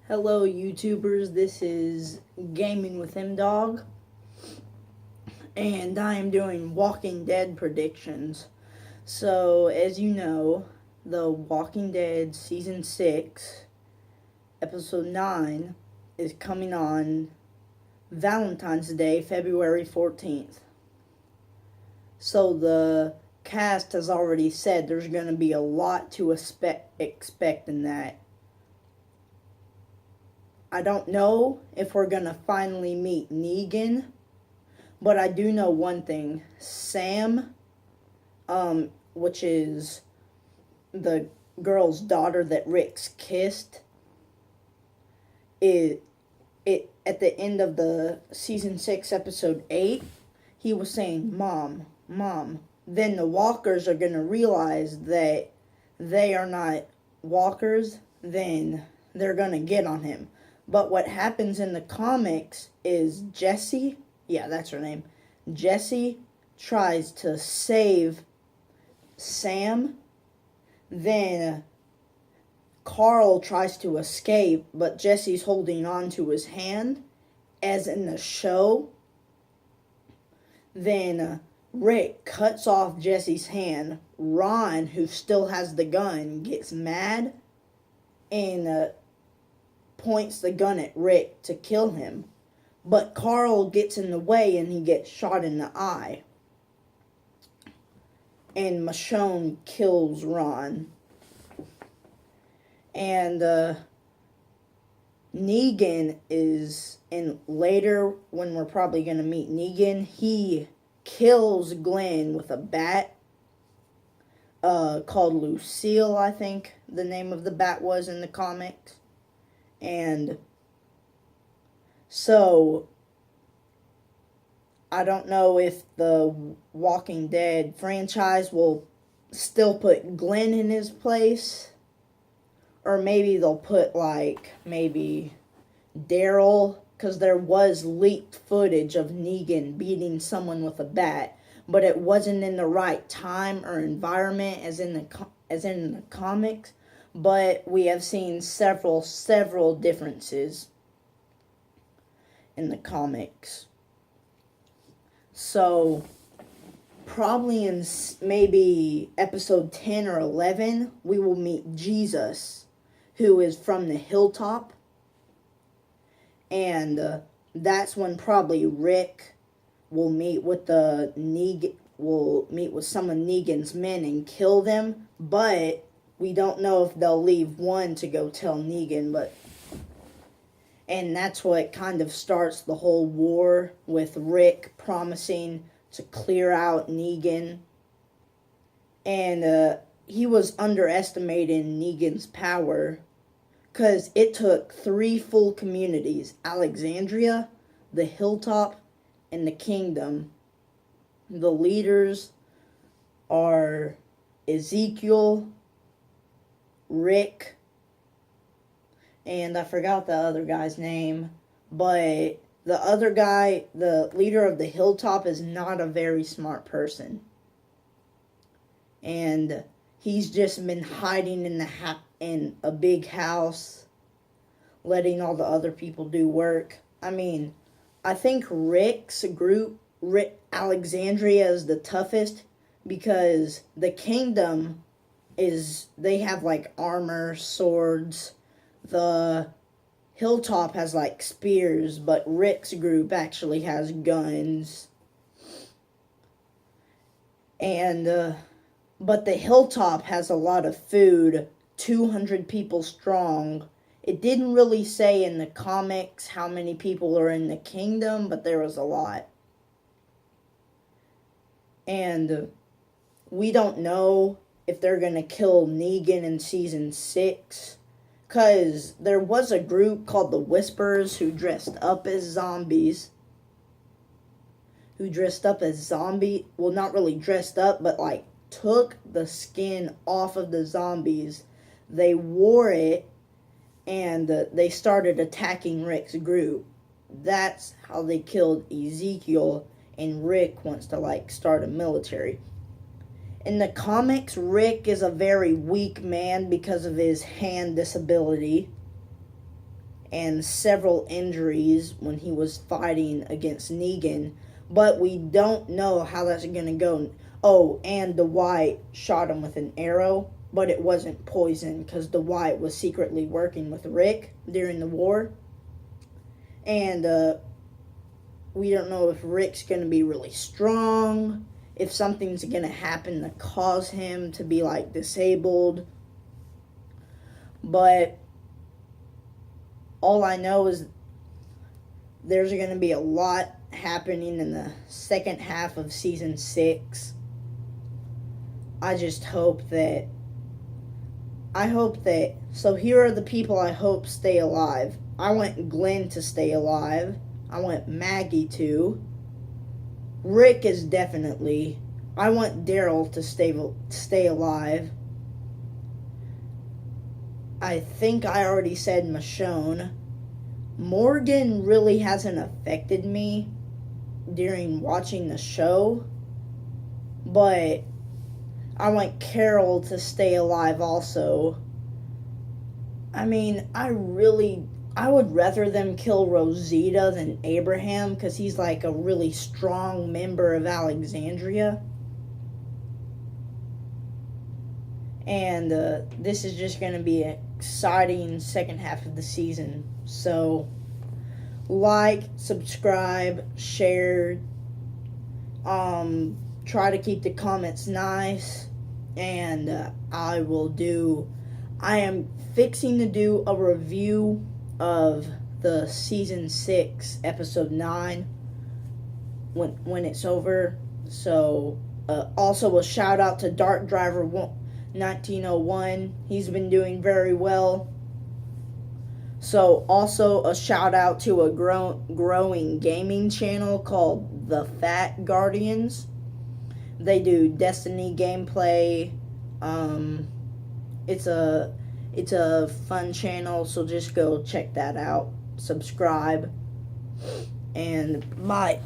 Hello, YouTubers. This is Gaming with M-Dog, and I am doing Walking Dead predictions. So, as you know, The Walking Dead Season 6, Episode 9, is coming on Valentine's Day, February 14th. So, the cast has already said there's going to be a lot to expect in that. I don't know if we're going to finally meet Negan, but I do know one thing. Sam, which is the girl's daughter that Rick's kissed, it at the end of the season 6 episode 8, he was saying, "Mom, Mom." Then the walkers are going to realize that they are not walkers, then they're going to get on him. But what happens in the comics is Jesse, yeah, that's her name, Jesse tries to save Sam. Then Carl tries to escape, but Jesse's holding on to his hand, as in the show. Then Rick cuts off Jesse's hand. Ron, who still has the gun, gets mad and points the gun at Rick to kill him. But Carl gets in the way and he gets shot in the eye. And Michonne kills Ron. And Negan is in later, when we're probably going to meet Negan, he kills Glenn with a bat called Lucille, I think the name of the bat was in the comics. And so I don't know if the Walking Dead franchise will still put Glenn in his place, or maybe they'll put maybe Daryl, because there was leaked footage of Negan beating someone with a bat, but it wasn't in the right time or environment as in the comics. But we have seen several differences in the comics. So, probably in maybe episode 10 or 11, we will meet Jesus, who is from the hilltop. And that's when probably Rick will meet with some of Negan's men and kill them. But we don't know if they'll leave one to go tell Negan, and that's what kind of starts the whole war, with Rick promising to clear out Negan. And he was underestimating Negan's power, because it took 3 full communities: Alexandria, the Hilltop, and the Kingdom. The leaders are Ezekiel, Rick, and I forgot the other guy's name, but the other guy, the leader of the Hilltop, is not a very smart person. And he's just been hiding in a big house, letting all the other people do work. I mean, I think Rick's group, Alexandria, is the toughest, because the Kingdom they have armor, swords. The Hilltop has spears, but Rick's group actually has guns. And but the Hilltop has a lot of food, 200 people strong. It didn't really say in the comics how many people are in the Kingdom, but there was a lot. And we don't know if they're going to kill Negan in season 6, because there was a group called the Whisperers who dressed up as zombies. Well, not really dressed up, but took the skin off of the zombies. They wore it, and they started attacking Rick's group. That's how they killed Ezekiel, and Rick wants to start a military. In the comics, Rick is a very weak man because of his hand disability. and several injuries when he was fighting against Negan. But we don't know how that's going to go. Oh, and Dwight shot him with an arrow, but it wasn't poison because Dwight was secretly working with Rick during the war. And we don't know if Rick's going to be really strong, if something's going to happen to cause him to be, like, disabled. But all I know is there's going to be a lot happening in the second half of season 6. I just hope that... So here are the people I hope stay alive. I want Glenn to stay alive. I want Maggie to. Rick is definitely. I want Daryl to stay alive. I think I already said Michonne. Morgan really hasn't affected me during watching the show, but I want Carol to stay alive also. I mean, I would rather them kill Rosita than Abraham because he's like a really strong member of Alexandria. And this is just going to be an exciting second half of the season. So, like, subscribe, share, try to keep the comments nice, and I am fixing to do a review of the season 6 episode 9 when it's over. So also a shout out to Dark Driver 1901. He's been doing very well. So also a shout out to a growing gaming channel called The Fat Guardians. They do Destiny gameplay. It's a fun channel, so just go check that out. Subscribe. And bye.